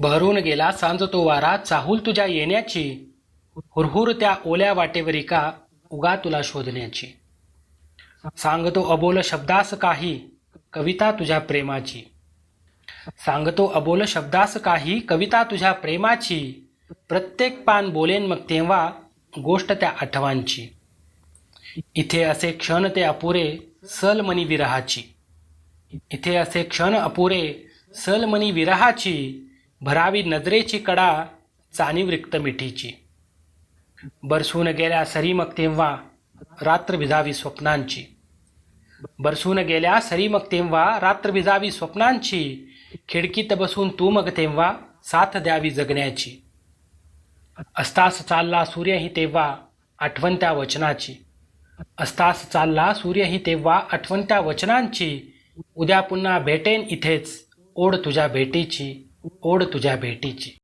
बहरून गेला सांज तो वारा, चाहूल तुझ्या येण्याची, हुरहुर त्या ओल्या वाटेवरी का, उगा तुला शोधण्याची. सांगतो अबोल शब्दास काही, कविता तुझ्या प्रेमाची. सांगतो अबोल शब्दास काही, कविता तुझ्या प्रेमाची. प्रत्येक पान बोलेन मग तेव्हा, गोष्ट त्या आठवांची. इथे असे क्षण ते अपुरे, सलमनी विरहाची. इथे असे क्षण अपुरे, सलमनी विरहाची. भरावी नजरेची कडा, जाणीव रिक्त मिठीची. बरसून गेल्या सरी मग तेव्हा, रात्र भिजावी स्वप्नांची. बरसून गेल्या सरी मग तेव्हा, रात्र भिजावी स्वप्नांची. खिडकीत बसून तू मग तेव्हा, साथ द्यावी जगण्याची. अस्तास चालला सूर्यही तेव्हा, आठवण त्या वचनाची. अस्तास चालला सूर्यही तेव्हा, आठवण त्या वचनांची. उद्या पुन्हा भेटेन इथेच, ओढ तुझ्या भेटीची, ओढ तुझ्या भेटीची.